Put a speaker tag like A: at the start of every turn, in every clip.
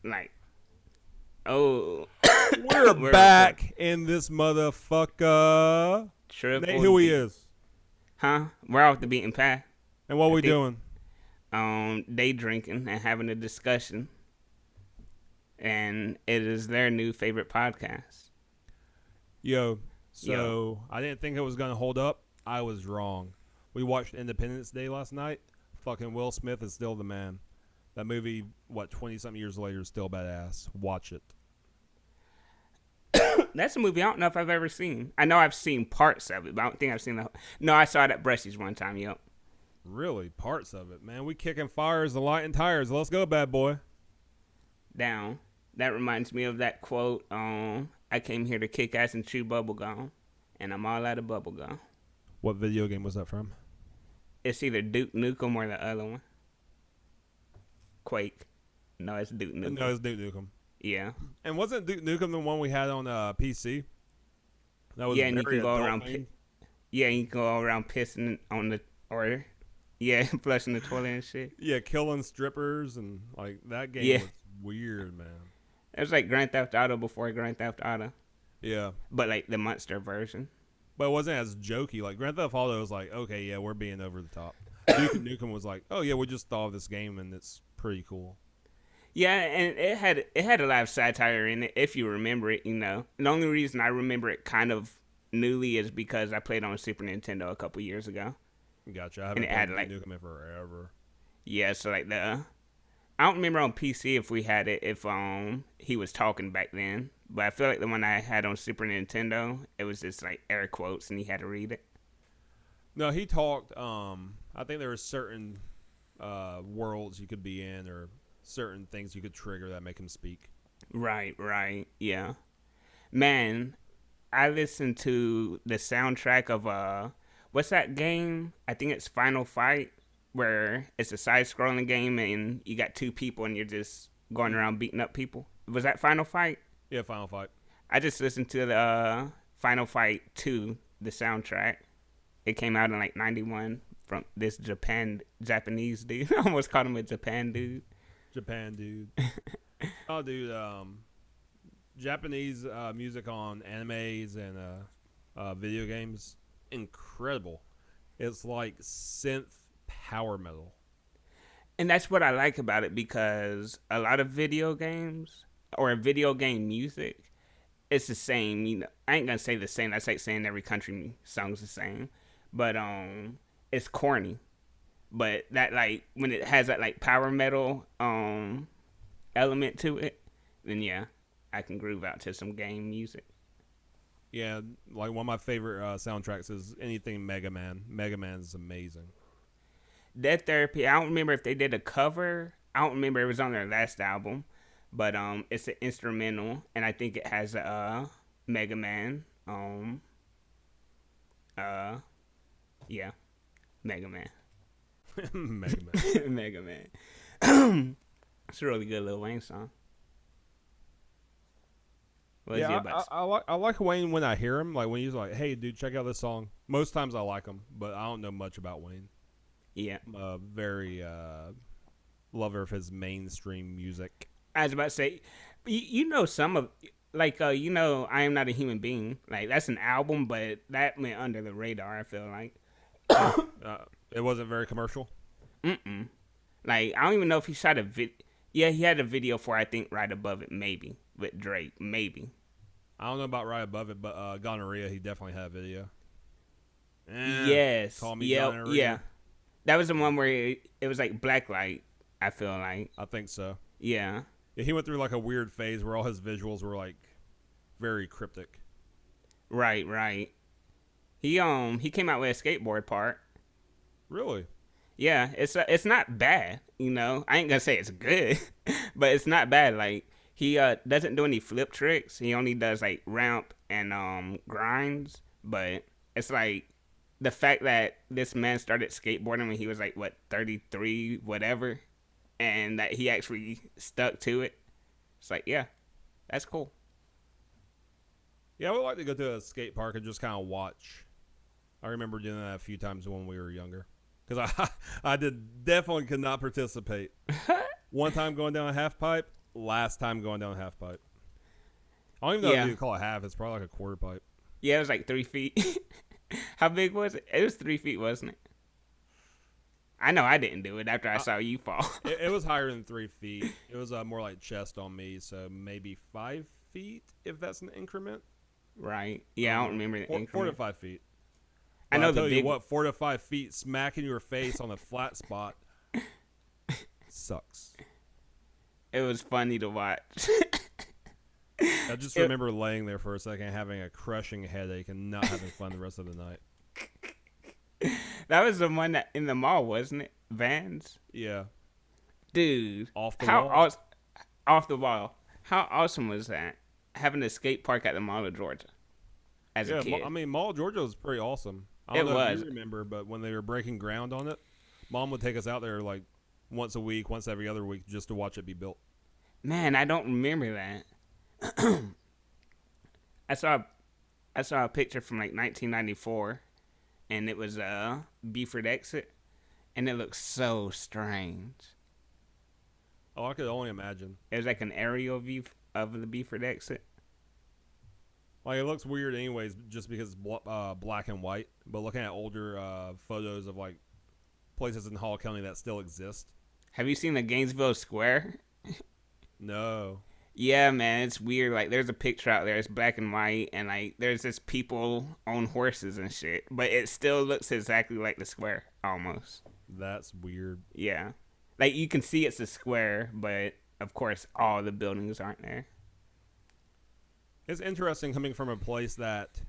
A: Like, oh,
B: We're
A: we're recording.
B: back in this motherfucker. Nate,
A: Triple
B: who he
A: D.
B: is.
A: Huh? We're off the beaten path.
B: And what
A: I
B: we
A: think
B: doing?
A: day drinking and having a discussion. And it is their new favorite podcast.
B: Yo,
A: Yo.
B: so I didn't think it was going to hold up. I was wrong. We watched Independence Day last night. Fucking Will Smith is still the man. That movie, 20-something years later, is still badass. Watch it.
A: That's a movie I don't know if I've ever seen. I know I've seen parts of it, but I don't think I've seen the whole. No, I saw it at Brushy's one time, yo.
B: Really? Parts of it, man. We kicking fires and lighting tires. Let's go, bad boy.
A: Down. That reminds me of that quote, I came here to kick ass and chew bubblegum, and I'm all out of bubblegum.
B: What video game was that from?
A: It's either Duke Nukem or the other one. Quake. No, it's Duke Nukem.
B: No, it's Duke Nukem.
A: Yeah.
B: And wasn't Duke Nukem the one we had on PC? That was
A: Yeah, and you
B: very
A: can go
B: adult
A: around.
B: themed.
A: Yeah, you can go around pissing on the or, yeah, flushing the toilet and shit.
B: Yeah, killing strippers and like that game
A: Yeah,
B: was weird, man.
A: it was like Grand Theft Auto before Grand Theft Auto,
B: Yeah,
A: but like the monster version.
B: but it wasn't as jokey. Like Grand Theft Auto was like, okay, yeah, we're being over the top. Duke Nukem was like, oh yeah, we just thought of this game and it's pretty cool.
A: Yeah, and it had a lot of satire in it if you remember it. You know, the only reason I remember it kind of newly is because I played on Super Nintendo a couple years ago,
B: Gotcha. I
A: and
B: haven't
A: it had
B: played
A: like
B: Duke Nukem in forever.
A: yeah, so like the I don't remember on PC if we had it if he was talking back then, but I feel like the one I had on Super Nintendo it was just like air quotes and he had to read it.
B: No, he talked. I think there were certain worlds you could be in or certain things you could trigger that make him speak.
A: Right, yeah. Man, I listened to the soundtrack of what's that game? I think it's Final Fight, where it's a side-scrolling game and you got two people and you're just going around beating up people. Was that Final Fight?
B: Yeah, Final Fight.
A: I just listened to the Final Fight 2, the soundtrack. It came out in like '91 from this Japanese dude. I almost called him a Japan dude.
B: Japan, dude. Oh, dude. Japanese music on animes and video games, incredible. It's like synth power metal.
A: And that's what I like about it because a lot of video games or video game music, it's the same. You know, I ain't gonna say the same. That's like saying every country song's the same, but it's corny. But that like when it has that like power metal element to it, then yeah, I can groove out to some game music.
B: Yeah, like one of my favorite soundtracks is anything Mega Man. Mega Man is amazing.
A: Dead Therapy. I don't remember if they did a cover. I don't remember it was on their last album, but it's an instrumental, and I think it has a Mega Man. Yeah, Mega Man.
B: Mega Man.
A: Mega Man. It's a really good Lil Wayne song. What is he
B: Yeah,
A: about?
B: I like Wayne when I hear him. Like when he's like, "Hey, dude, check out this song." Most times I like him, but I don't know much about Wayne.
A: Yeah,
B: I'm a very lover of his mainstream music.
A: I was about to say, you know some of like you know I Am Not a Human Being. Like that's an album, but that went under the radar. I feel like.
B: It wasn't very commercial.
A: Mm-mm. Like I don't even know if he shot a vid. Yeah, he had a video for I think Right Above It, maybe with Drake, maybe.
B: I don't know about right above it, but Gonorrhea, he definitely had a video.
A: Yes.
B: Call me
A: Yeah.
B: Gonorrhea.
A: Yeah. That was the one where it was like blacklight. I feel like.
B: I think so.
A: Yeah.
B: Yeah, he went through like a weird phase where all his visuals were like very cryptic.
A: Right. He came out with a skateboard part.
B: Really?
A: Yeah, it's not bad, you know. I ain't gonna say it's good, but it's not bad. Like he doesn't do any flip tricks. He only does like ramp and grinds. But it's like the fact that this man started skateboarding when he was like what 33, whatever, and that he actually stuck to it. It's like yeah, that's cool.
B: Yeah, I would like to go to a skate park and just kind of watch. I remember doing that a few times when we were younger. Because I definitely could not participate. One time going down a half pipe, last time going down a half pipe. I don't even know if
A: Yeah,
B: you call it half. It's probably like a quarter pipe.
A: yeah, it was like 3 feet. How big was it? It was 3 feet, wasn't it? I know I didn't do it after I
B: I,
A: saw you fall.
B: it was higher than 3 feet. It was more like chest on me, so maybe 5 feet if that's an increment.
A: Right?
B: I
A: Yeah,
B: don't
A: I don't
B: know,
A: remember the
B: 4 to
A: increment.
B: 5 feet.
A: I
B: But I
A: know the
B: tell you
A: big.
B: what, 4 to 5 feet smacking your face on a flat spot sucks.
A: It was funny to watch.
B: I just
A: it,
B: remember laying there for a second, having a crushing headache and not having fun the rest of the night.
A: that was the one that in the mall, wasn't it? Vans,
B: Yeah,
A: dude.
B: off the
A: How
B: wall.
A: off the wall? How awesome was that? Having a skate park at the Mall of Georgia as a
B: Yeah, I
A: kid.
B: mean, Mall of Georgia was pretty awesome. I don't
A: It
B: know if you
A: was.
B: remember, but when they were breaking ground on it, Mom would take us out there like once a week, once every other week, just to watch it be built.
A: Man, I don't remember that. I saw I saw a picture from like 1994, and it was Beeford exit, and it looks so strange.
B: Oh, I could only imagine.
A: It was like an aerial view of the Beeford exit.
B: Like it looks weird, anyways, just because it's black and white. But looking at older photos of like places in Hall County that still exist,
A: Have you seen the Gainesville Square?
B: no,
A: Yeah, man, it's weird. Like, there's a picture out there. It's black and white, and like, there's just people on horses and shit. But it still looks exactly like the square, almost.
B: that's weird.
A: Yeah, like you can see it's a square, but of course, all the buildings aren't there.
B: It's interesting coming from a place that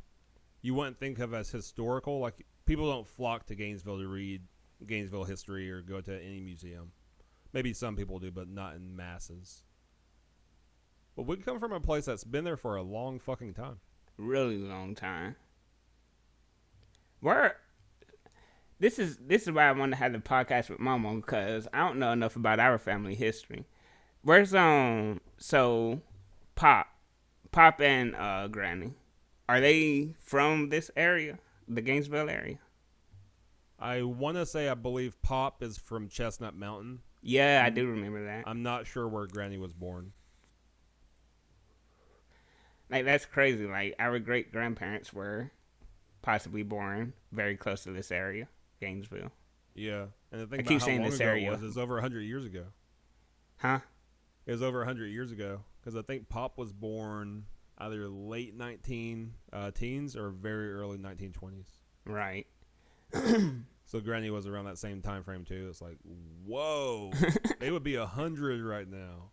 B: you wouldn't think of as historical. Like people don't flock to Gainesville to read Gainesville history or go to any museum. Maybe some people do, but not in masses. But we come from a place that's been there for a long fucking time.
A: Really long time. Where this is why I want to have the podcast with Mama, because I don't know enough about our family history. Where's so Pop Pop and Granny, are they from this area, the Gainesville area?
B: I want to say I believe Pop is from Chestnut Mountain.
A: Yeah, I
B: I'm,
A: do remember that.
B: I'm not sure where Granny was born.
A: Like, that's crazy. Like, our great grandparents were possibly born very close to this area, Gainesville.
B: Yeah, and the thing
A: I
B: about
A: keep
B: how
A: saying
B: long
A: this
B: ago
A: area.
B: it was over 100 years ago.
A: Huh?
B: It was over 100 years ago because I think Pop was born either late 19 teens or very early 1920s.
A: Right.
B: So Granny was around that same time frame too. It's like, whoa, they would be 100 right now.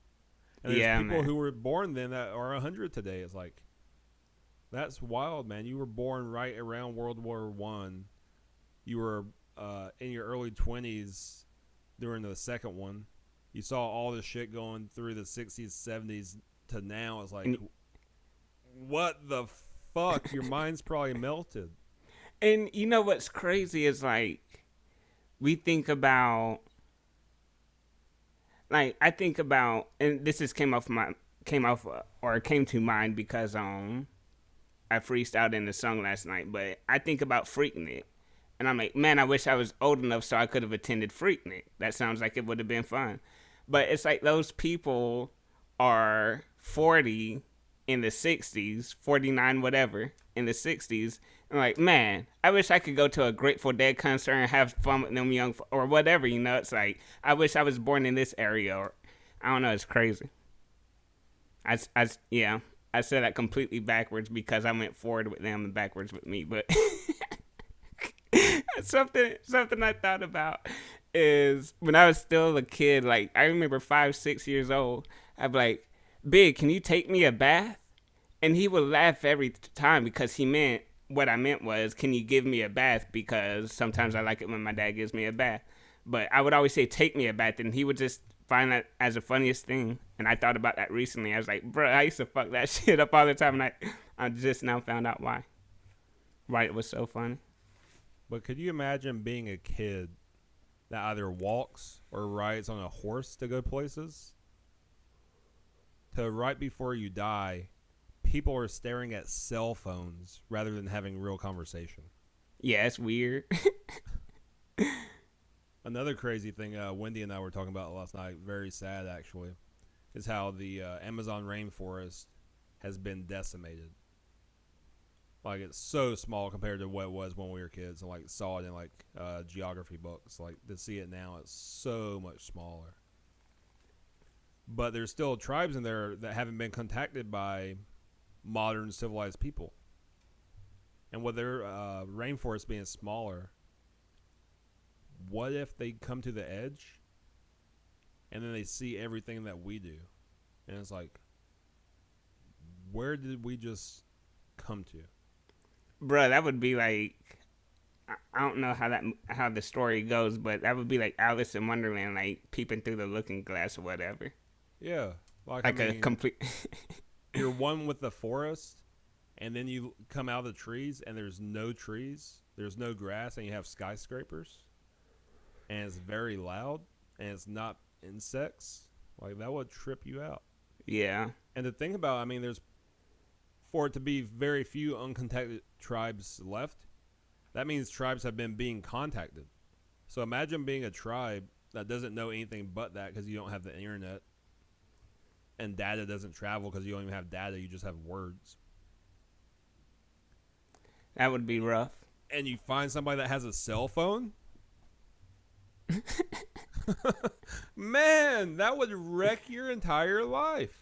B: And there's
A: Yeah,
B: people
A: man.
B: who were born then that are 100 today. It's like, that's wild, man. You were born right around World War One. You were in your early 20s during the second one. You saw all this shit going through the 60s, 70s to now. It's like,
A: And,
B: what the fuck? Your mind's probably melted.
A: and you know what's crazy is, like, we think about, like, I think about, and this just came to mind because I freestyled in the song last night, but I think about Freaknik. And I'm like, man, I wish I was old enough so I could have attended Freaknik. That sounds like it would have been fun. But it's like those people are 40 in the 60s, 49, whatever, in the 60s. And like, man, I wish I could go to a Grateful Dead concert and have fun with them young, or whatever, you know? It's like, I wish I was born in this area. Or, I don't know, it's crazy. Yeah, I said that completely backwards because I went forward with them and backwards with me. But something I thought about is when I was still a kid. Like, I remember 5, 6 years old. I'd be like, "Big, can you take me a bath?" And he would laugh every time because he meant what I meant was, "Can you give me a bath?" Because sometimes I like it when my dad gives me a bath. But I would always say, "Take me a bath," and he would just find that as the funniest thing. And I thought about that recently. I was like, bro, I used to fuck that shit up all the time, and I just now found out why it was so funny.
B: But could you imagine being a kid that either walks or rides on a horse to go places? To right before you die, people are staring at cell phones rather than having real conversation.
A: Yeah, it's weird.
B: Another crazy thing Wendy and I were talking about last night, very sad actually, is how the Amazon rainforest has been decimated. Like it's so small compared to what it was when we were kids, and like saw it in like geography books. Like to see it now, it's so much smaller. But there's still tribes in there that haven't been contacted by modern civilized people. And with their rainforest being smaller, what if they come to the edge and then they see everything that we do? And it's like, where did we just come to?
A: Bruh, that would be like, I don't know how the story goes, but that would be like Alice in Wonderland, like peeping through the looking glass or whatever.
B: Yeah. Like,
A: Like
B: I
A: a
B: mean,
A: complete.
B: you're one with the forest, and then you come out of the trees, and there's no trees, there's no grass, and you have skyscrapers, and it's very loud, and it's not insects. Like, that would trip you out.
A: Yeah.
B: And to think about, I mean, there's, for it to be very few uncontacted tribes left, that means tribes have been being contacted. So imagine being a tribe that doesn't know anything but that because you don't have the internet, and data doesn't travel because you don't even have data, you just have words.
A: That would be rough.
B: And you find somebody that has a cell phone? Man, that would wreck your entire life.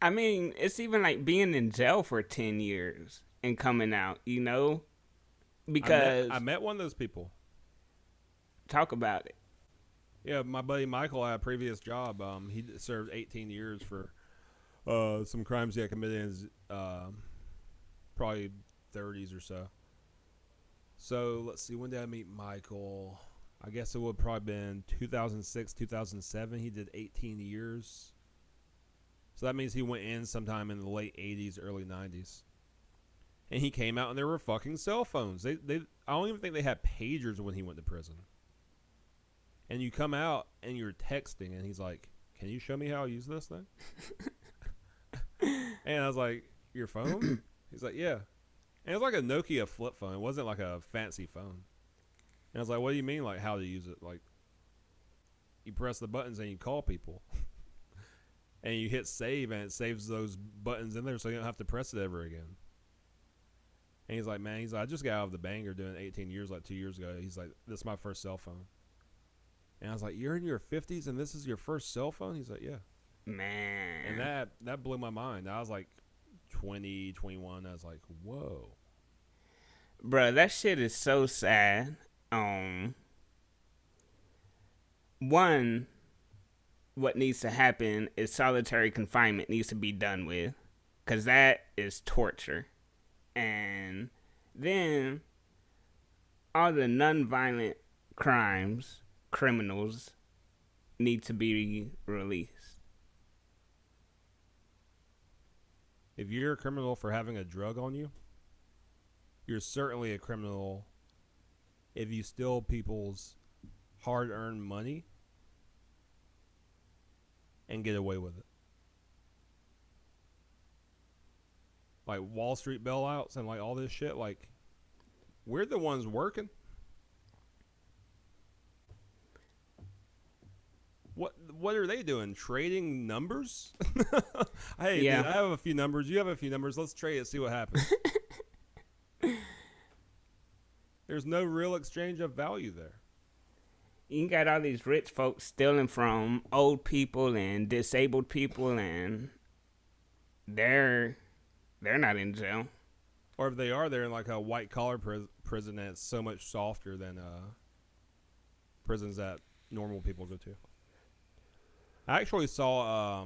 A: I mean, it's even like being in jail for 10 years and coming out, you know? Because.
B: I met one of those people.
A: Talk about it.
B: Yeah, my buddy Michael at a previous job, he served 18 years for some crimes he had committed in his probably 30s or so. So, let's see, when did I meet Michael? I guess it would have probably been 2006, 2007. He did 18 years. So that means he went in sometime in the late 80s, early 90s. And he came out and there were fucking cell phones. I don't even think they had pagers when he went to prison. And you come out and you're texting and he's like, "Can you show me how I use this thing?" And I was like, "Your phone?" He's like, "Yeah." And it was like a Nokia flip phone. It wasn't like a fancy phone. And I was like, "What do you mean, like, how to use it?" Like, you press the buttons and you call people. And you hit save and it saves those buttons in there so you don't have to press it ever again. And he's like, "Man," he's like, "I just got out of the banger doing 18 years like 2 years ago." He's like, "This is my first cell phone." And I was like, "You're in your 50s and this is your first cell phone?" He's like, "Yeah."
A: Man.
B: And that blew my mind. I was like 20, 21. I was like, whoa.
A: Bruh, that shit is so sad. One, what needs to happen is solitary confinement needs to be done with. Because that is torture. And then all the non-violent criminals need to be released.
B: If you're a criminal for having a drug on you, you're certainly a criminal if you steal people's hard-earned money and get away with it. Like Wall Street bailouts and like all this shit, like we're the ones working. What are they doing? Trading numbers? Hey,
A: Yeah.
B: dude, I have a few numbers. You have a few numbers. Let's trade it, see what happens. There's no real exchange of value there.
A: You got all these rich folks stealing from old people and disabled people, and they're not in jail.
B: Or if they are, they're in like a white collar prison that's so much softer than prisons that normal people go to. I actually saw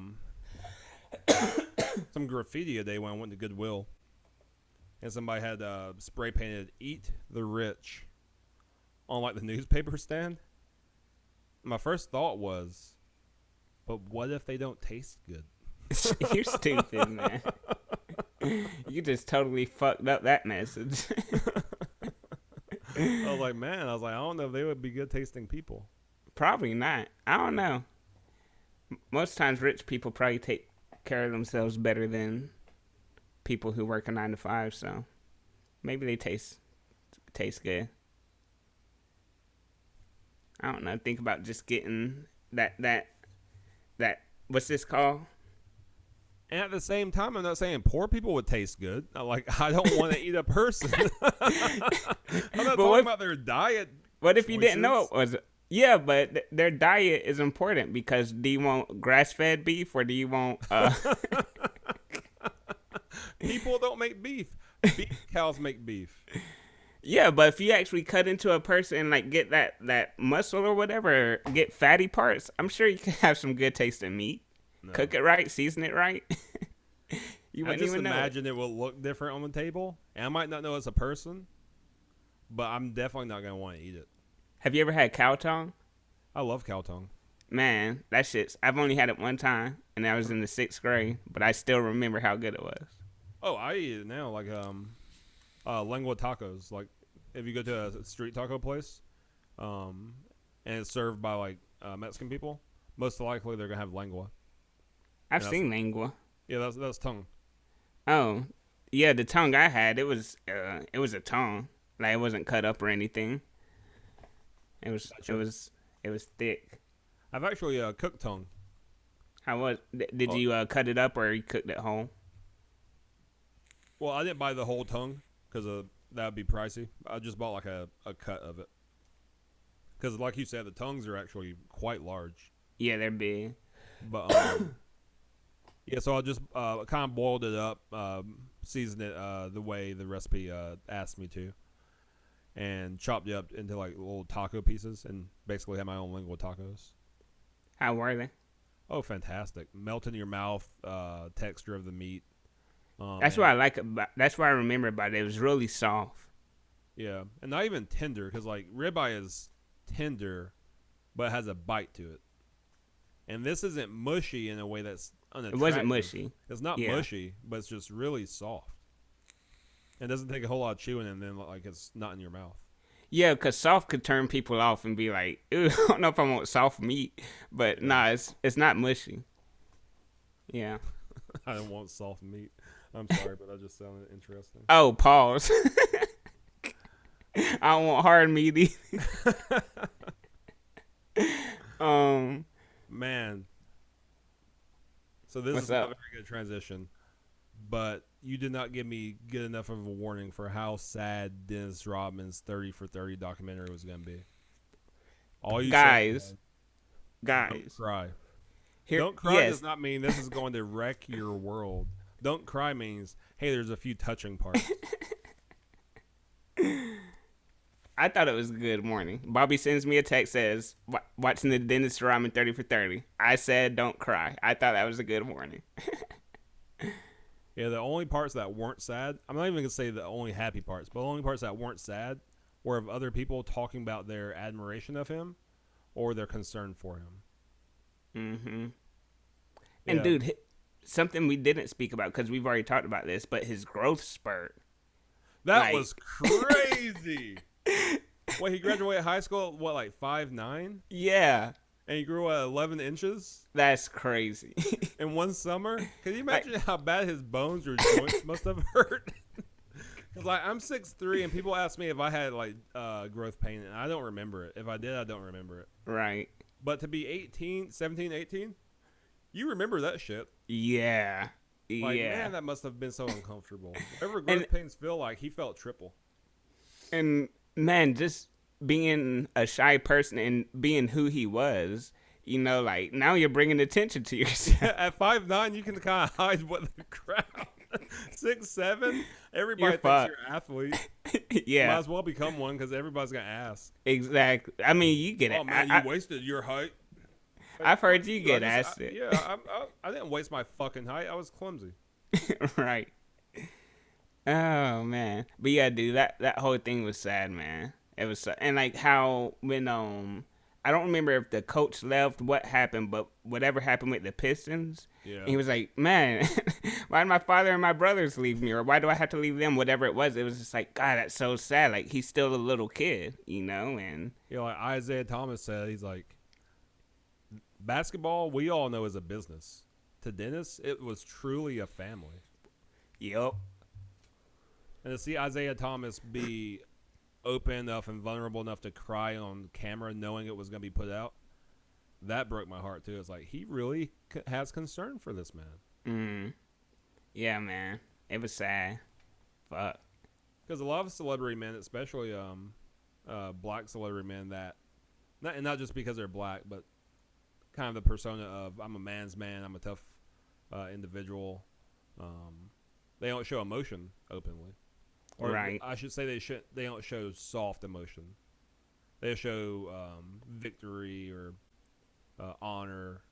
B: some graffiti today when I went to Goodwill, and somebody had spray painted "Eat the Rich" on like the newspaper stand. My first thought was, but what if they don't taste good?
A: You're stupid, man. You just totally fucked up that message.
B: I was like, I don't know if they would be good tasting people.
A: Probably not. I don't know. Most times, rich people probably take care of themselves better than people who work a 9 to 5. So maybe they taste good. I don't know. Think about just getting that what's this called?
B: And at the same time, I'm not saying poor people would taste good. I don't want to eat a person. I'm not talking about their diet.
A: What if you didn't know
B: choices.
A: it was? Yeah, but their diet is important because do you want grass-fed beef or do you want?
B: People don't make beef. Beef cows make beef.
A: Yeah, but if you actually cut into a person and like get that muscle or whatever, get fatty parts, I'm sure you can have some good tasting meat.
B: No.
A: Cook it right, season it right. You
B: I
A: wouldn't
B: just
A: even know.
B: imagine it will look different on the table, and I might not know it's a person, but I'm definitely not gonna want to eat it.
A: Have you ever had cow tongue?
B: I love cow tongue.
A: Man, that shit's. I've only had it one time, and I was in the 6th grade, but I still remember how good it was.
B: Oh, I eat it now, like lengua tacos. Like if you go to a street taco place, and it's served by like Mexican people, most likely they're gonna have lengua.
A: I've seen lengua.
B: Yeah, that's tongue.
A: Oh, yeah, the tongue I had, it was a tongue. Like it wasn't cut up or anything. It was thick.
B: I've actually cooked tongue.
A: How was? Did you cut it up or you cooked it whole?
B: Well, I didn't buy the whole tongue because that would be pricey. I just bought like a cut of it. Because like you said, the tongues are actually quite large.
A: Yeah, they're big.
B: But yeah, so I just kind of boiled it up, seasoned it the way the recipe asked me to, and chopped it up into like little taco pieces, and basically had my own lingua tacos.
A: How were they?
B: Oh, fantastic! Melt in your mouth, texture of the meat.
A: That's what I like about. That's what I remember about it. It was really soft.
B: Yeah, and not even tender because like ribeye is tender, but it has a bite to it. And this isn't mushy in a way that's unattractive.
A: It wasn't mushy.
B: It's not mushy, but it's just really soft. It doesn't take a whole lot of chewing, and then like it's not in your mouth.
A: Yeah, because soft could turn people off and be like, "Ew, I don't know if I want soft meat," but nah, it's not mushy. Yeah.
B: I don't want soft meat. I'm sorry, but that just sounded interesting.
A: Oh, pause. I don't want hard meat either.
B: Man. So this is not a very good transition, but you did not give me good enough of a warning for how sad Dennis Rodman's 30 for 30 documentary was going to be. All you
A: guys,
B: don't cry. Don't cry does not mean this is going to wreck your world. Don't cry means, hey, there's a few touching parts.
A: I thought it was a good morning. Bobby sends me a text, says, watching the Dennis Rodman 30 for 30. I said, don't cry. I thought that was a good morning.
B: Yeah, the only parts that weren't sad, I'm not even going to say the only happy parts, but the only parts that weren't sad were of other people talking about their admiration of him or their concern for him.
A: Mm-hmm. And dude, something we didn't speak about because we've already talked about this, but his growth spurt.
B: That was crazy. Wait, he graduated high school at what, like 5'9"?
A: Yeah.
B: And he grew at 11 inches?
A: That's crazy.
B: In one summer? Can you imagine how bad his bones or joints must have hurt? Because like, I'm 6'3", and people ask me if I had like growth pain, and I don't remember it. If I did, I don't remember it.
A: Right.
B: But to be 17, 18, you remember that shit.
A: Yeah.
B: Like, man, that must have been so uncomfortable. Whatever growth pains feel like, he felt triple.
A: And man, just being a shy person and being who he was, you know, like now you're bringing attention to yourself.
B: At 5'9", you can kind of hide what the crowd. 6'7", everybody thinks you're an athlete.
A: Yeah,
B: might as well become one because everybody's gonna ask.
A: Exactly. I mean, you get it.
B: Oh man, you wasted your height.
A: I've heard you get asked it.
B: Yeah, I didn't waste my fucking height. I was clumsy.
A: Right. Oh man, but yeah, dude, that whole thing was sad, man. It was, and like how when I don't remember if the coach left, what happened, but whatever happened with the Pistons, he was like, man, why did my father and my brothers leave me, or why do I have to leave them? Whatever it was just like, God, that's so sad. Like he's still a little kid, you know, and
B: like Isaiah Thomas said, he's like, basketball we all know is a business. To Dennis, it was truly a family.
A: Yep.
B: And to see Isaiah Thomas be open enough and vulnerable enough to cry on camera knowing it was going to be put out, that broke my heart too. It's like he really has concern for this man.
A: Mm. Yeah, man. It was sad. Fuck.
B: Because a lot of celebrity men, especially black celebrity men, that not just because they're black, but kind of the persona of I'm a man's man, I'm a tough individual. They don't show emotion openly, or
A: Right.
B: I should say they don't show soft emotion. They show victory or honor,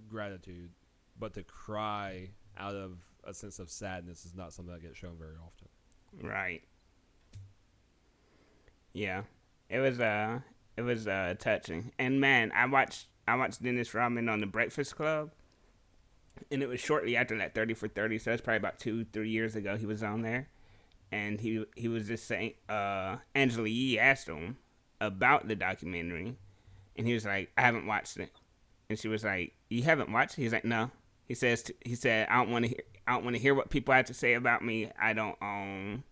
B: gratitude, but to cry out of a sense of sadness is not something that gets shown very often.
A: Right. Yeah. It was touching. And man, I watched Dennis Rodman on the Breakfast Club, and it was shortly after that 30 for 30, so that's probably about 2-3 years ago he was on there. And he was just saying Angela Yee asked him about the documentary, and he was like, I haven't watched it. And she was like, you haven't watched it? He's like, no. He said I don't want to hear what people have to say about me. I don't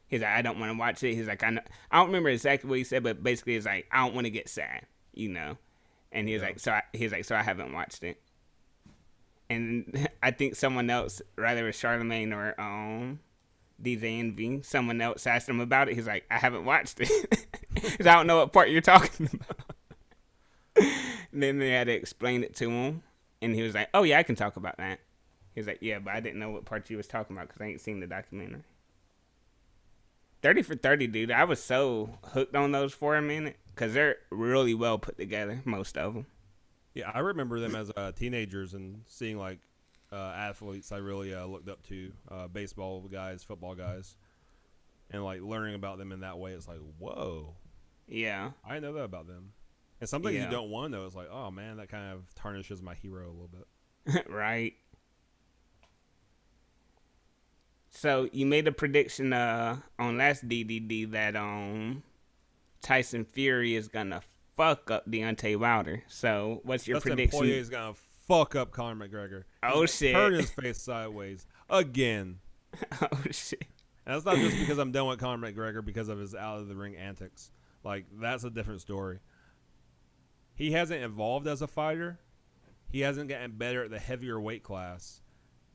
A: He's like, I don't want to watch it. He's like, I don't remember exactly what he said, but basically it's like, I don't want to get sad, you know. And he was like, so I haven't watched it. And I think someone else, rather it was Charlemagne or DJ Envy, someone else asked him about it. He's like, I haven't watched it. 'Cause I don't know what part you're talking about. And then they had to explain it to him, and he was like, oh yeah, I can talk about that. He was like, yeah, but I didn't know what part you was talking about because I ain't seen the documentary. 30 for 30, dude. I was so hooked on those for a minute because they're really well put together, most of them.
B: Yeah, I remember them as teenagers and seeing like athletes I really looked up to, baseball guys, football guys, and like learning about them in that way. It's like, whoa,
A: Yeah.
B: I know that about them. And some things
A: Yeah.
B: you don't want to know. It's like, oh man, that kind of tarnishes my hero a little bit.
A: Right. So you made a prediction on last DDD that Tyson Fury is gonna fuck up Deontay Wilder. So what's your
B: Dustin
A: prediction?
B: Poirier is gonna fuck up Conor McGregor.
A: Oh shit!
B: Turn his face sideways again.
A: Oh shit!
B: And that's not just because I'm done with Conor McGregor because of his out of the ring antics. Like that's a different story. He hasn't evolved as a fighter. He hasn't gotten better at the heavier weight class,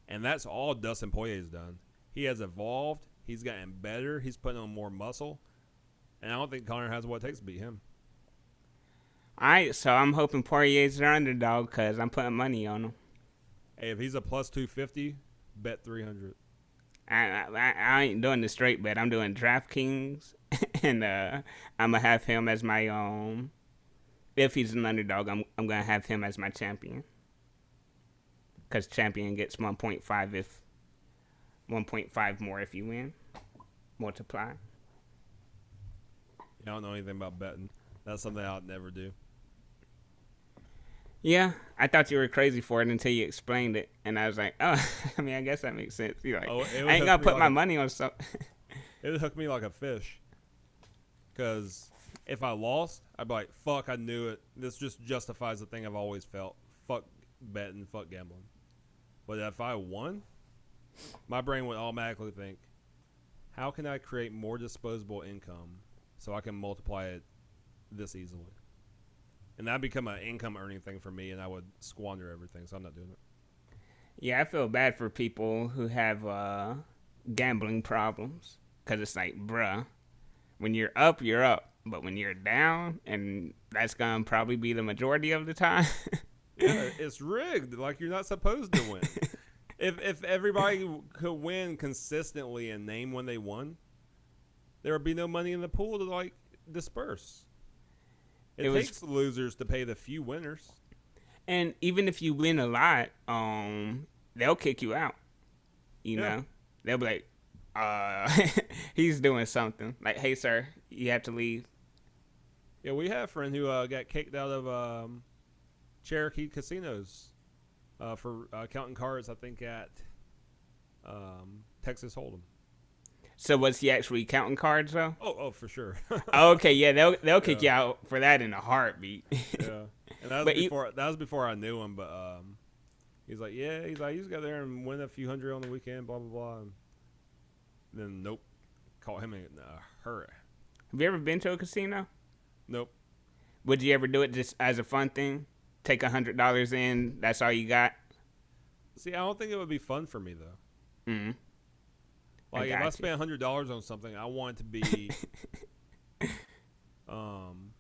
B: and that's all Dustin Poirier's done. He has evolved. He's gotten better. He's putting on more muscle. And I don't think Conor has what it takes to beat him.
A: All right, so I'm hoping Poirier's the underdog because I'm putting money on him.
B: Hey, if he's a plus 250, bet 300.
A: I ain't doing the straight bet. I'm doing DraftKings, and I'm gonna have him as my If he's an underdog, I'm gonna have him as my champion. Because champion gets 1.5 more if you win. Multiply.
B: I don't know anything about betting. That's something I'll never do.
A: Yeah, I thought you were crazy for it until you explained it, and I was like, oh, I mean, I guess that makes sense. You're like, I ain't gonna put my money on something.
B: It would hook me like a fish. Because if I lost, I'd be like, fuck, I knew it. This just justifies the thing I've always felt. Fuck betting, fuck gambling. But if I won, my brain would automatically think, how can I create more disposable income so I can multiply it this easily? And that'd become an income earning thing for me, and I would squander everything, so I'm not doing it.
A: Yeah, I feel bad for people who have gambling problems. Because it's like, bruh, when you're up, you're up. But when you're down, and that's going to probably be the majority of the time.
B: Yeah, it's rigged. Like, you're not supposed to win. If everybody could win consistently and name when they won, there would be no money in the pool to, like, disperse. It takes losers to pay the few winners.
A: And even if you win a lot, they'll kick you out. You know? They'll be like, he's doing something. Like, hey, sir, you have to leave.
B: Yeah, we have a friend who got kicked out of Cherokee casinos for counting cards, I think, at Texas Hold'em.
A: So was he actually counting cards, though?
B: Oh, for sure.
A: Okay, yeah, they'll kick you out for that in a heartbeat.
B: Yeah, and that was before I knew him. But he's like, you just go there and win a few hundred on the weekend, blah blah blah. And then nope, caught him in a hurry.
A: Have you ever been to a casino?
B: Nope.
A: Would you ever do it just as a fun thing? take $100 in. That's all you got.
B: See, I don't think it would be fun for me though.
A: Mm. I
B: Like if I
A: got you.
B: spend $100 on something, I want it to be um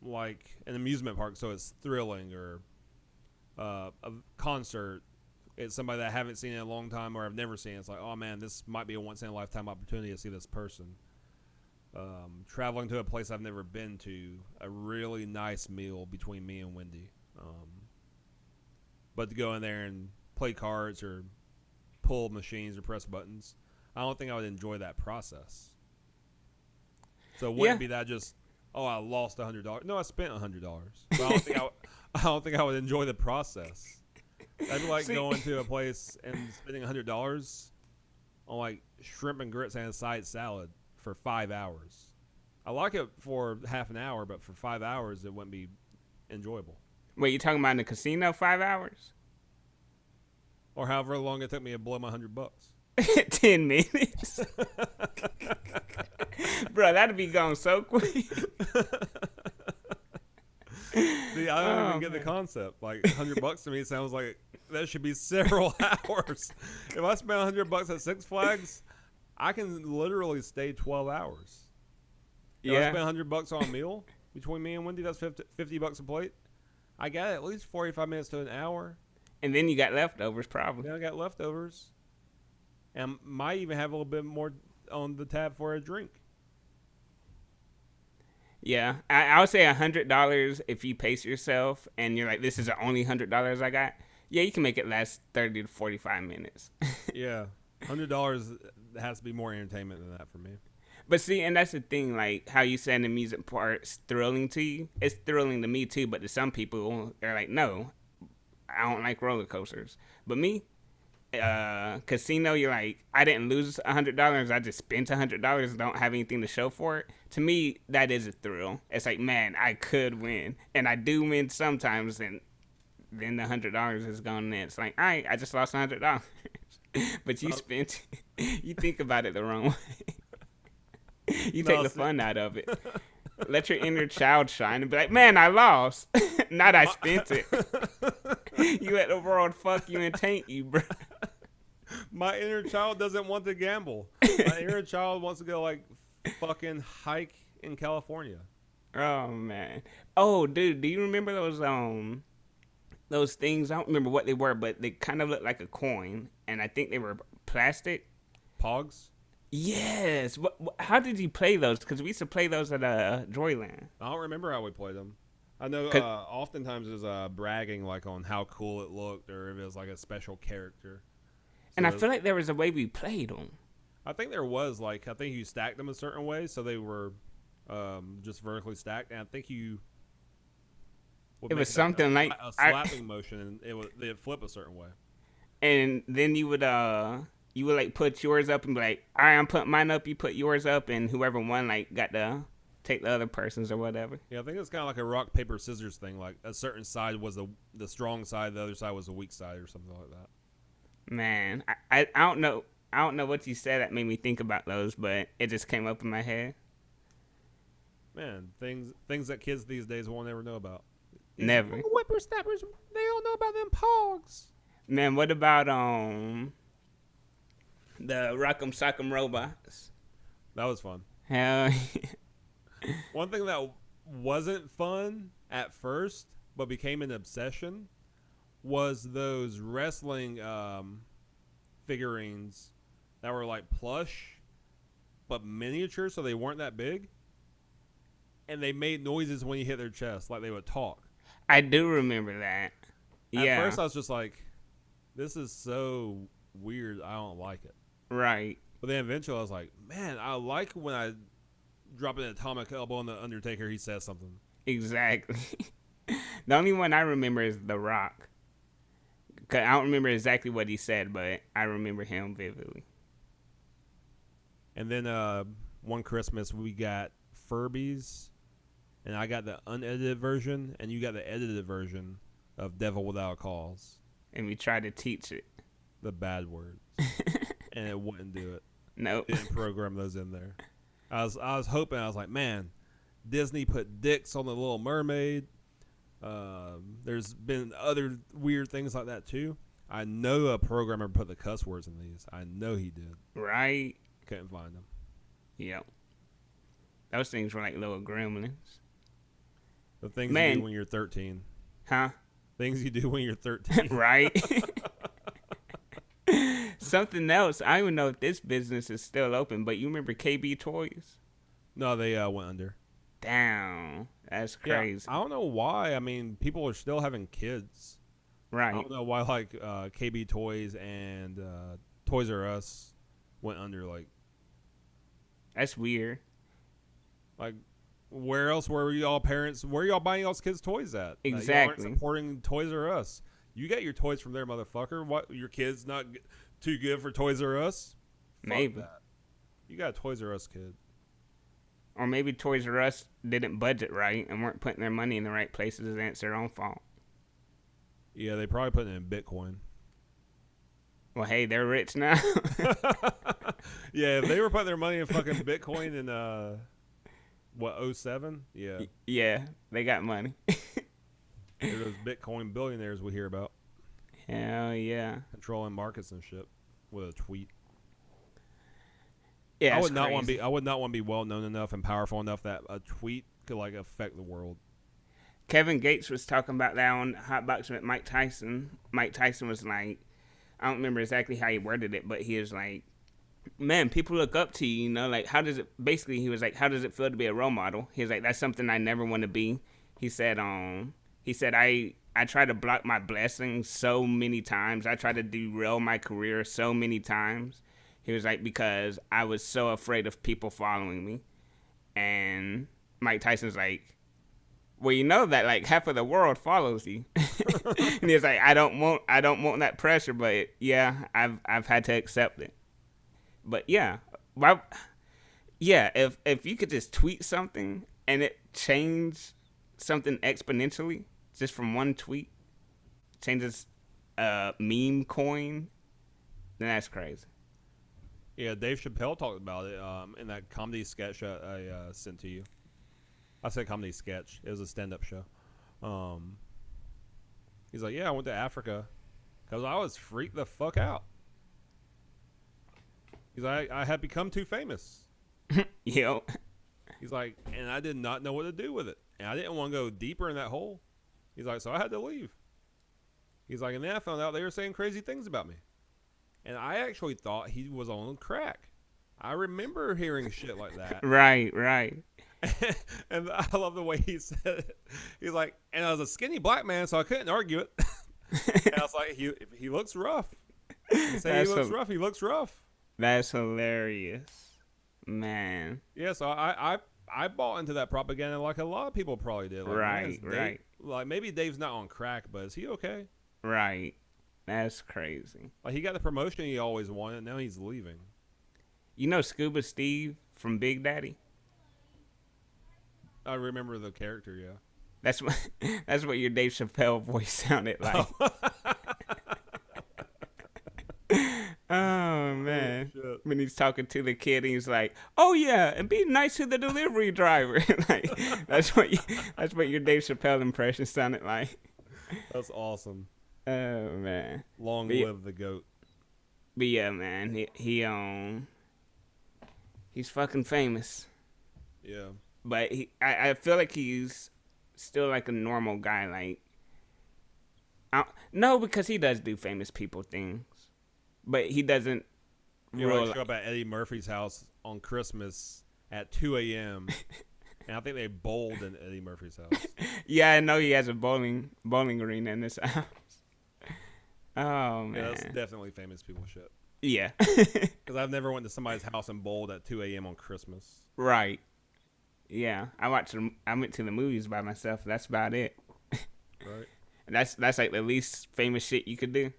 B: like an amusement park, so it's thrilling, or a concert. It's somebody that I haven't seen in a long time or I've never seen. It's like, oh man, this might be a once in a lifetime opportunity to see this person. Traveling to a place I've never been to, a really nice meal between me and Wendy. But to go in there and play cards or pull machines or press buttons, I don't think I would enjoy that process. So it wouldn't be that just, oh, I lost $100. No, I spent $100. But I don't think I would enjoy the process. That'd be like going to a place and spending $100 on like shrimp and grits and a side salad for 5 hours. I like it for half an hour, but for 5 hours it wouldn't be enjoyable.
A: Wait, you talking about in the casino 5 hours?
B: Or however long it took me to blow my $100.
A: 10 minutes. Bro, that'd be gone so quick.
B: See, I don't even get the concept. Like $100 to me sounds like that should be several hours. If I spend $100 at Six Flags, I can literally stay 12 hours. If I spend $100 on a meal between me and Wendy, that's $50 a plate. I got at least 45 minutes to an hour.
A: And then you got leftovers, probably.
B: Then I got leftovers. And might even have a little bit more on the tab for a drink.
A: Yeah, I would say $100 if you pace yourself and you're like, this is the only $100 I got. Yeah, you can make it last 30 to 45 minutes.
B: Yeah, $100 has to be more entertainment than that for me.
A: But see, and that's the thing, like how you said the music part's thrilling to you. It's thrilling to me too, but to some people, they're like, no, I don't like roller coasters. But me, casino, you're like, I didn't lose $100. I just spent $100 and don't have anything to show for it. To me, that is a thrill. It's like, man, I could win, and I do win sometimes, and then the $100 is gone. And it's like, all right, I just lost $100, but you spent. You think about it the wrong way. You take the fun out of it. Let your inner child shine and be like, man, I lost. Not I spent it. You let the world fuck you and taint you, bro.
B: My inner child doesn't want to gamble. My inner child wants to go like fucking hike in California.
A: Oh man. Oh dude, do you remember those things? I don't remember what they were, but they kind of looked like a coin, and I think they were plastic.
B: Pogs?
A: Yes. How did you play those? Because we used to play those at Joyland.
B: I don't remember how we played them. I know oftentimes it was bragging like on how cool it looked, or if it was like a special character. So
A: and I feel like there was a way we played them.
B: I think there was, like, I think you stacked them a certain way, so they were just vertically stacked, and I think you
A: it was something like
B: a slapping motion, and they'd flip a certain way.
A: And then you would like put yours up and be like, all right, I'm putting mine up, you put yours up, and whoever won like got to take the other person's or whatever.
B: Yeah, I think it's kind of like a rock paper scissors thing. Like a certain side was the strong side, the other side was the weak side, or something like that.
A: Man, I don't know. I don't know what you said that made me think about those, but it just came up in my head.
B: Man, things that kids these days won't ever know about.
A: Never.
B: Whippersnappers, they don't know about them pogs.
A: Man, what about the Rock'em Sock'em Robots?
B: That was fun.
A: Hell yeah.
B: One thing that wasn't fun at first, but became an obsession, was those wrestling figurines that were like plush, but miniature, so they weren't that big. And they made noises when you hit their chest, like they would talk.
A: I do remember that.
B: At first, I was just like, this is so weird. I don't like it.
A: Right.
B: But then eventually I was like, man, I like when I drop an atomic elbow on the Undertaker, he says something.
A: Exactly. The only one I remember is The Rock. 'Cause I don't remember exactly what he said, but I remember him vividly.
B: And then one Christmas we got Furbies, and I got the unedited version, and you got the edited version of Devil Without a Cause.
A: And we tried to teach it.
B: The bad words. And it wouldn't do it.
A: Nope.
B: Didn't program those in there. I was hoping, I was like, man, Disney put dicks on the Little Mermaid. There's been other weird things like that too. I know a programmer put the cuss words in these. I know he did.
A: Right?
B: Couldn't find them.
A: Yep. Those things were like little gremlins.
B: The things you do
A: Man,
B: when you're 13.
A: huh?
B: Things you do when you're 13.
A: Right? Something else. I don't even know if this business is still open, but you remember KB Toys?
B: No, they went under.
A: Damn. That's
B: Yeah,
A: crazy.
B: I don't know why. I mean, people are still having kids. I
A: Right.
B: don't know why, like, KB Toys and Toys R Us went under.
A: That's weird.
B: Like, where else were y'all parents? Where y'all buying y'all's kids' toys at? Y'all
A: Exactly.
B: aren't supporting Toys R Us. You get your toys from there, motherfucker. What? Your kid's not too good for Toys R Us? Fuck
A: Maybe.
B: that. You got a Toys R Us kid.
A: Or maybe Toys R Us didn't budget right and weren't putting their money in the right places, and it's their own fault.
B: Yeah, they probably put it in Bitcoin.
A: Well, hey, they're rich now.
B: Yeah, if they were putting their money in fucking Bitcoin in what, 07? Yeah.
A: Yeah, they got money.
B: They're those Bitcoin billionaires we hear about
A: Hell yeah.
B: controlling markets and shit with a tweet.
A: Yeah,
B: I
A: it's
B: would not want to
A: crazy.
B: be. I would not want to be well known enough and powerful enough that a tweet could like affect the world.
A: Kevin Gates was talking about that on Hot Boxing with Mike Tyson. Mike Tyson was like, I don't remember exactly how he worded it, but he was like, man, people look up to you, you know, like, how does it, basically, he was like, how does it feel to be a role model? He was like, that's something I never want to be. He said, I try to block my blessings so many times. I try to derail my career so many times. He was like, because I was so afraid of people following me. And Mike Tyson's like, well, you know that like half of the world follows you. And he's like, I don't want that pressure, but yeah, I've had to accept it. But yeah, why, yeah, if you could just tweet something and it changed something exponentially just from one tweet, changes meme coin, then that's crazy.
B: Yeah, Dave Chappelle talked about it in that comedy sketch I sent to you. I said comedy sketch. It was a stand-up show. He's like, yeah, I went to Africa because I was freaked the fuck out. He's like, I had become too famous.
A: Yo,
B: He's like, and I did not know what to do with it. And I didn't want to go deeper in that hole. He's like, so I had to leave. He's like, and then I found out they were saying crazy things about me. And I actually thought he was on crack. I remember hearing shit like that.
A: right.
B: And I love the way he said it. He's like, and I was a skinny black man, so I couldn't argue it. And I was like, he looks rough. He said he looks rough. He looks rough.
A: That's hilarious, man.
B: Yeah, so I bought into that propaganda like a lot of people probably did. Like,
A: Right.
B: Like maybe Dave's not on crack, but is he okay?
A: Right. That's crazy.
B: Like he got the promotion he always wanted. Now he's leaving.
A: You know Scuba Steve from Big Daddy?
B: I remember the character. Yeah.
A: That's what that's what your Dave Chappelle voice sounded like. Oh man.
B: Shit.
A: When he's talking to the kid, he's like, "Oh yeah, and be nice to the delivery driver." Like that's what your Dave Chappelle impression sounded like.
B: That's awesome.
A: Oh man.
B: Long
A: But yeah,
B: live the goat.
A: but yeah, man, he's fucking famous.
B: Yeah.
A: But I feel like he's still like a normal guy. Like, no, because he does do famous people things, but he doesn't
B: You
A: roll.
B: like show up at Eddie Murphy's house on Christmas at 2 a.m. and I think they bowled in Eddie Murphy's house.
A: Yeah, I know he has a bowling arena in his house. Oh man,
B: Yeah, that's definitely famous people shit.
A: yeah,
B: Because I've never went to somebody's house and bowled at 2 a.m. on Christmas.
A: right. Yeah, I went to the movies by myself. That's about it.
B: Right.
A: And that's like the least famous shit you could do.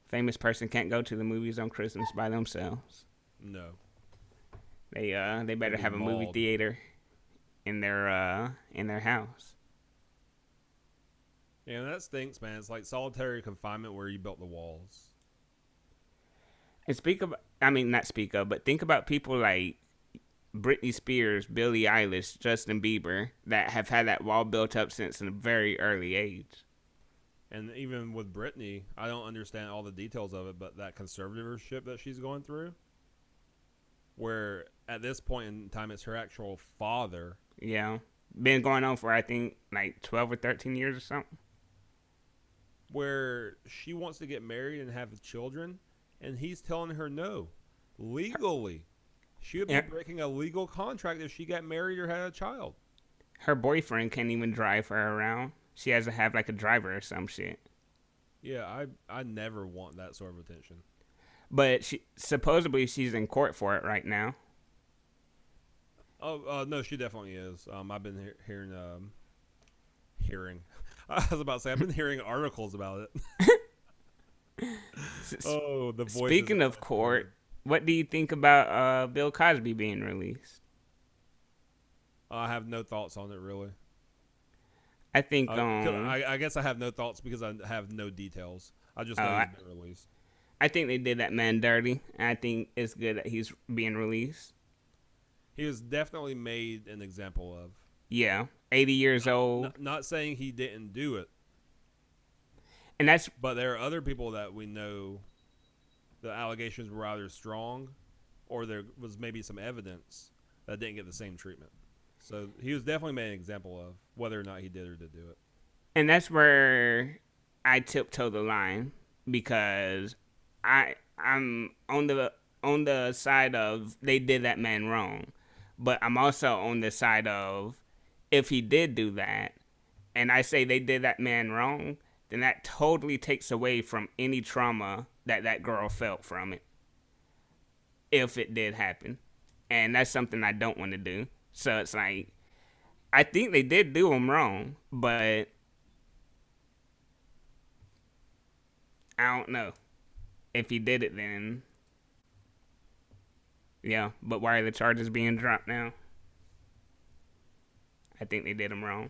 A: Famous person can't go to the movies on Christmas by themselves.
B: No.
A: They better
B: be
A: have a movie
B: mauled.
A: theater in their house.
B: Yeah, that stinks, man. It's like solitary confinement where you built the walls.
A: And not speak of, but think about people like Britney Spears, Billie Eilish, Justin Bieber that have had that wall built up since a very early age.
B: And even with Britney, I don't understand all the details of it, but that conservatorship that she's going through, where at this point in time it's her actual father.
A: Yeah. Been going on for, I think, like 12 or 13 years or something.
B: Where she wants to get married and have children, and he's telling her no. Legally. She would be breaking a legal contract if she got married or had a child.
A: Her boyfriend can't even drive her around. She has to have like a driver or some shit.
B: Yeah, I never want that sort of attention.
A: But supposedly she's in court for it right now.
B: Oh, no, she definitely is. I've been hearing. I was about to say I've been hearing articles about it. Oh, the voice.
A: Speaking of court, what do you think about Bill Cosby being released?
B: I have no thoughts on it, really.
A: I think
B: I guess I have no thoughts because I have no details. I just know he's been released.
A: I think they did that man dirty, and I think it's good that he's being released.
B: He was definitely made an example of.
A: Yeah, 80 years old.
B: Not saying he didn't do it,
A: and
B: but there are other people that we know the allegations were either strong, or there was maybe some evidence that didn't get the same treatment. So he was definitely made an example of, whether or not he did or did do it.
A: And that's where I tiptoe the line, because I'm on the side of they did that man wrong, but I'm also on the side of if he did do that, and I say they did that man wrong, then that totally takes away from any trauma that girl felt from it, if it did happen. And that's something I don't want to do. So it's like, I think they did do him wrong, but I don't know. If he did it, then yeah. But why are the charges being dropped now? I think they did him wrong.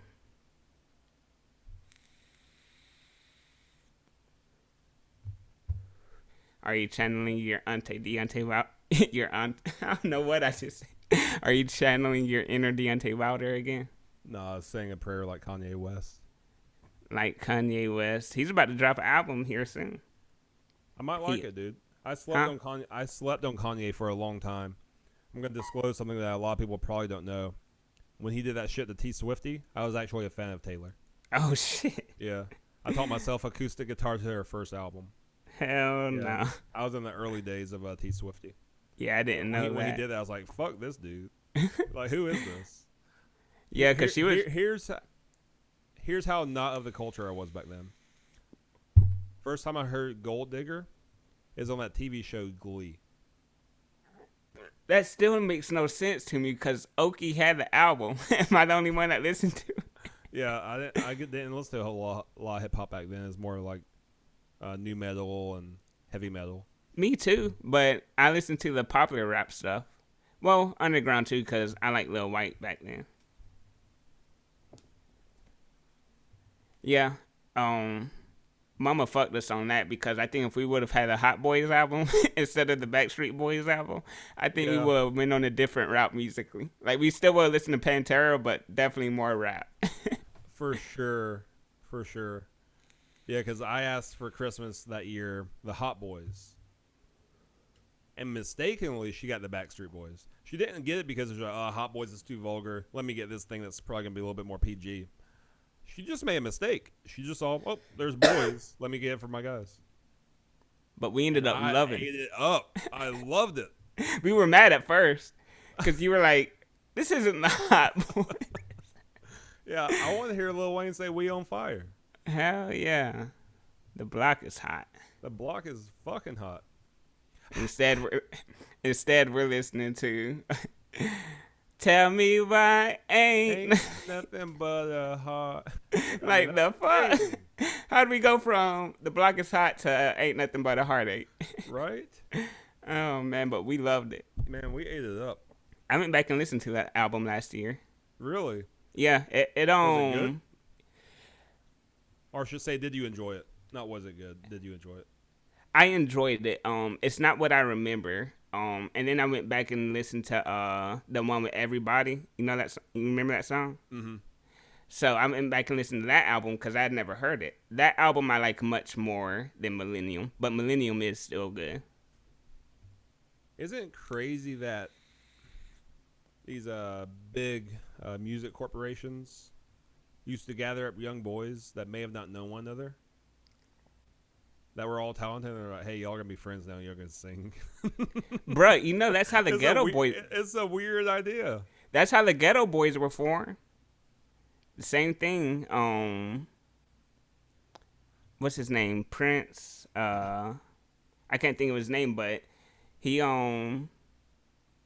A: Are you channeling your auntie Deontay your aunt? I don't know what I just said. Are you channeling your inner Deontay Wilder again?
B: No, I was saying a prayer like Kanye West.
A: Like Kanye West. He's about to drop an album here soon.
B: I might like it, dude. I slept on Kanye for a long time. I'm gonna disclose something that a lot of people probably don't know. When he did that shit to T Swifty, I was actually a fan of Taylor.
A: Oh shit.
B: Yeah. I taught myself acoustic guitar to her first album.
A: Hell no.
B: I was in the early days of T Swifty.
A: Yeah, I didn't know that.
B: When he did that, I was like, fuck this dude. Like, who is this?
A: Yeah, because she was...
B: Here's how not of the culture I was back then. First time I heard Gold Digger is on that TV show Glee.
A: That still makes no sense to me because Oki had the album. Am I the only one that listened to it?
B: Yeah, I didn't listen to a lot of hip-hop back then. It's more like new metal and heavy metal.
A: Me too, but I listened to the popular rap stuff. Well, underground too, because I like Lil Wayne back then. Yeah, Mama fucked us on that because I think if we would have had a Hot Boys album instead of the Backstreet Boys album, I think we would have went on a different route musically. Like, we still would have listened to Pantera, but definitely more rap.
B: For sure. Yeah, because I asked for Christmas that year the Hot Boys. And mistakenly, she got the Backstreet Boys. She didn't get it because it was Hot Boys is too vulgar. Let me get this thing that's probably going to be a little bit more PG. She just made a mistake. She just saw, oh, there's boys. Let me get it for my guys.
A: But we ended up loving it.
B: I ate it up. I loved it.
A: We were mad at first because you were like, this isn't the Hot Boys.
B: Yeah, I want to hear Lil Wayne say we on fire.
A: Hell yeah. The block is hot.
B: The block is fucking hot.
A: Instead, we're listening to Tell Me Why Ain't
B: Nothing But a Heart.
A: Like the fuck? How'd we go from The Block is Hot to Ain't Nothing But a Heartache?
B: Right?
A: Oh, man, but we loved it.
B: Man, we ate it up.
A: I went back and listened to that album last year.
B: Really?
A: Yeah, it
B: Was it good? Or I should say, did you enjoy it? Not was it good? Did you enjoy it?
A: I enjoyed it. It's not what I remember. And then I went back and listened to the one with Everybody. You know you remember that song?
B: Mm-hmm.
A: So I went back and listened to that album because I had never heard it. That album I like much more than Millennium, but Millennium is still good.
B: Isn't it crazy that these big music corporations used to gather up young boys that may have not known one another, that were all talented, and they're like, hey, y'all are going to be friends now, you're going to sing.
A: Bruh, you know that's how the Ghetto Boys...
B: It's a weird idea.
A: That's how the Ghetto Boys were formed. The same thing. What's his name? Prince. I can't think of his name, but he I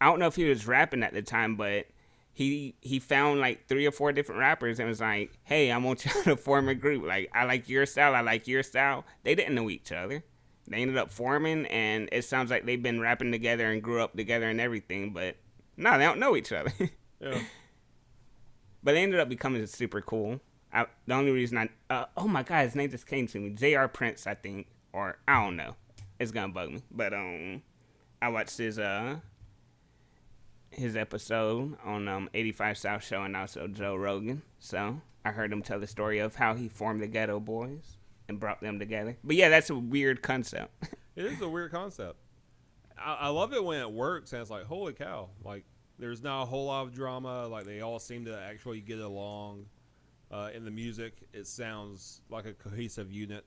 A: don't know if he was rapping at the time, but he found like 3 or 4 different rappers and was like, hey, I want you to form a group. Like, I like your style, I like your style. They didn't know each other. They ended up forming, and it sounds like they've been rapping together and grew up together and everything, but no, they don't know each other.
B: Yeah.
A: But they ended up becoming super cool. The only reason oh my God, his name just came to me. J.R. Prince, I think. Or, I don't know. It's gonna bug me. But, I watched his episode on 85 South Show and also Joe Rogan. So I heard him tell the story of how he formed the Ghetto Boys and brought them together. But yeah, that's a weird concept.
B: It is a weird concept. I love it when it works and it's like, holy cow. Like, there's not a whole lot of drama. Like, they all seem to actually get along. In the music, it sounds like a cohesive unit.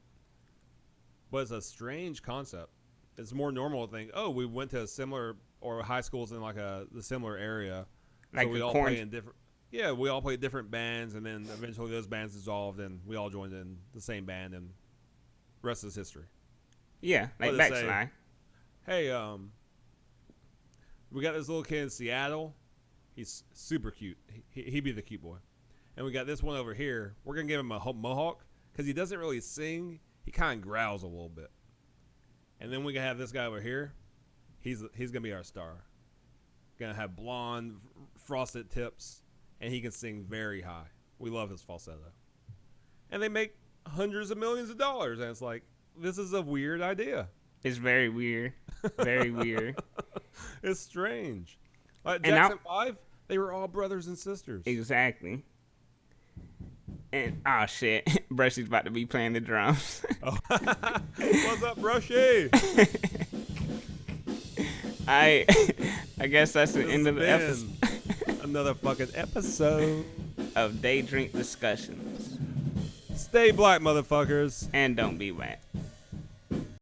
B: But it's a strange concept. It's more normal to think, oh, we went to a similar, or high schools in like the similar area.
A: Like
B: so we all play in different. Yeah, we all played different bands, and then eventually those bands dissolved, and we all joined in the same band, and the rest is history.
A: Yeah, like Backslide.
B: Hey, we got this little kid in Seattle. He's super cute. He'd be the cute boy. And we got this one over here. We're going to give him a mohawk because he doesn't really sing. He kind of growls a little bit. And then we can have this guy over here. He's going to be our star. Going to have blonde, frosted tips, and he can sing very high. We love his falsetto. And they make hundreds of millions of dollars. And it's like, this is a weird idea.
A: It's very weird. Very weird.
B: It's strange. Like Jackson 5, they were all brothers and sisters.
A: Exactly. And, oh, shit. Brushy's about to be playing the drums.
B: Oh. What's up, Brushy?
A: I guess that's the end of the episode.
B: Another fucking episode
A: of Day Drink Discussions.
B: Stay black, motherfuckers.
A: And don't be whack.